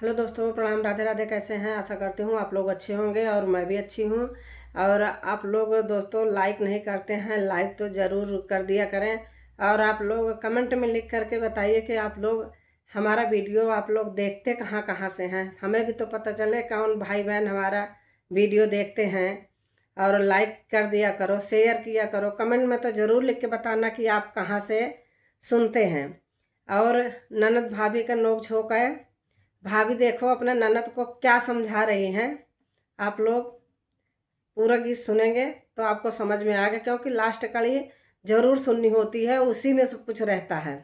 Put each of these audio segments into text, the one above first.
Hello दोस्तों, प्रणाम, राधे राधे। कैसे हैं? आशा करती हूँ आप लोग अच्छे होंगे और मैं भी अच्छी हूँ। और आप लोग दोस्तों लाइक नहीं करते हैं, लाइक तो ज़रूर कर दिया करें। और आप लोग कमेंट में लिख करके बताइए कि आप लोग हमारा वीडियो आप लोग देखते कहाँ कहाँ से हैं। हमें भी तो पता चले कौन भाई बहन हमारा वीडियो देखते हैं। और लाइक कर दिया करो, शेयर किया करो, कमेंट में तो ज़रूर लिख के बताना कि आप कहाँ से सुनते हैं। और ननद भाभी का नोक झोंक है। भाभी देखो अपने ननद को क्या समझा रही हैं। आप लोग पूरा गीत सुनेंगे तो आपको समझ में आएगा, क्योंकि लास्ट कड़ी जरूर सुननी होती है, उसी में सब कुछ रहता है।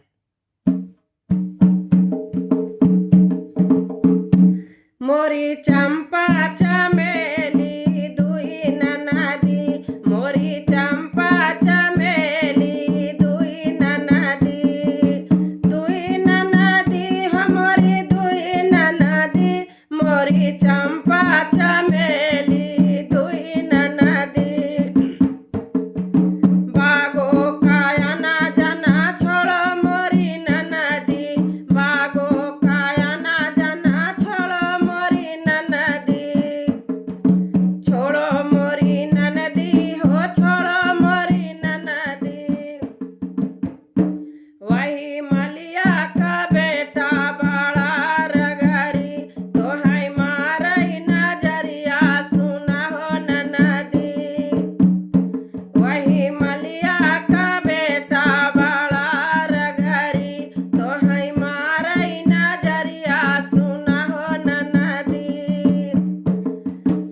मोरी चंपा चमेली दुई ननदी, मोरी चंपा चमेली दुई ननदी, दुई ननदी हमारी दुई ननदी, मोरी चंपा चमेली दुई ननदी। बागो काया ना जना छोड़ो मोरी ननदी, बागो काया ना जना छोड़ो मोरी ननदी, छोड़ो मोरी ननदी हो छोड़ो मोरी ननदी। वही मलिया का बेटा बड़ा रगरी, तो है मारई नजरिया सुना हो ननदी। वही मलिया का बेटा बड़ा रगरी, तो है मारई नजरिया सुना हो ननदी,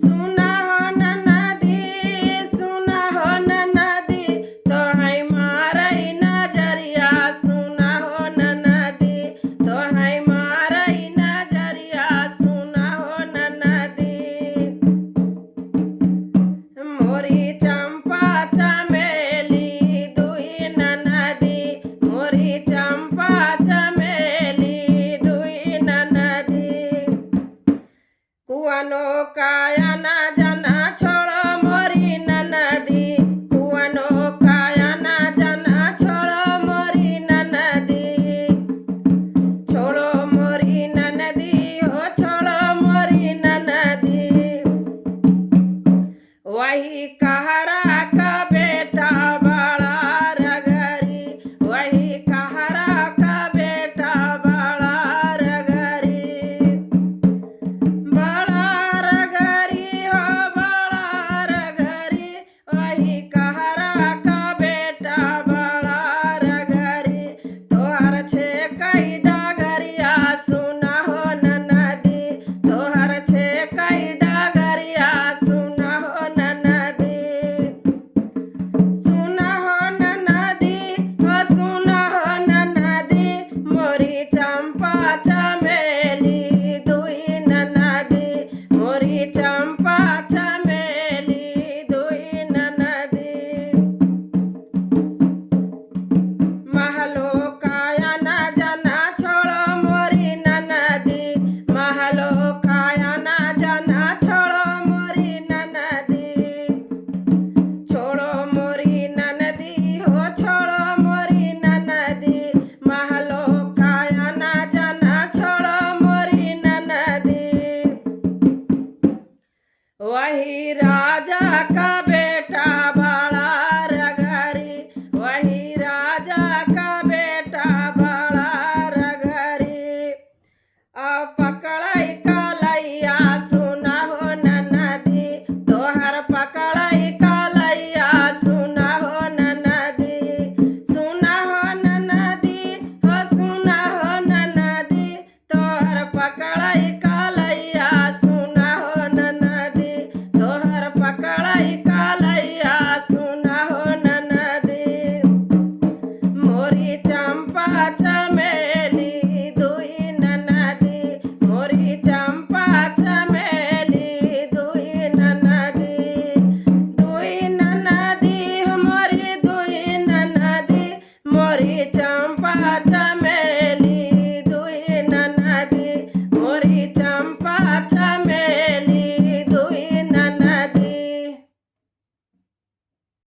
सुना हो ननदी, सुना हो ननदी, तो है मारई नजरिया सुना हो ननदी, तो है मारई नजरिया सुना हो ननदी। मोरी चंपा चमेली दुई ननदी, मोरी चंपा चमेली दुई ननदी। कुआनो काया ना जना छोड़ो मोरी ननदी, कुआनो काया ना जना छोड़ो मोरी ननदी, छोड़ो मोरी ननदी हो छोड़ो मोरी ननदी। वही कहरा का बेटा बड़ा रगरी, वही कहरा का बेटा बड़ा रगरी, बड़ा रगरी हो बड़ा रगरी, वही कहरा का बेटा बड़ा रगरी, तोहर छे कई डगरिया सुना हो ननदी, तोहर छे कई डगरिया सुना हो ननदी, सुना हो ननदी हो सुना हो ननदी, मोरी चंपा चमेली दुई ननदी, मोरी चंपा चमेली दुई ननदी। महलो काया ना जना छोड़ो मोरी ननदी, महलो काया ना जना छोड़ो मोरी ननदी, छोड़ो मोरी ननदी हो छोड़ो मोरी ननदी, महलो काया ना जना छोड़ो मोरी ननदी। वही राजा का बेटा बड़ा रगरी, वही राजा का बेटा बड़ा रगरी, पकड़ई कलैया सुना हो ननदी, तोहर पकड़ई कलैया सुना हो ननदी, सुना हो ननदी हो सुना हो ननदी, तोहर पकड़ई कलैया सुना हो ननदी, तोहर पकड़ई कलैया सुना हो ननदी। मोरी चंपा चमेली दुई ननदी, मोरी चंपा चमेली दुई ननदी, दुई ननदी मोरी दुई ननदी, मोरी चंपा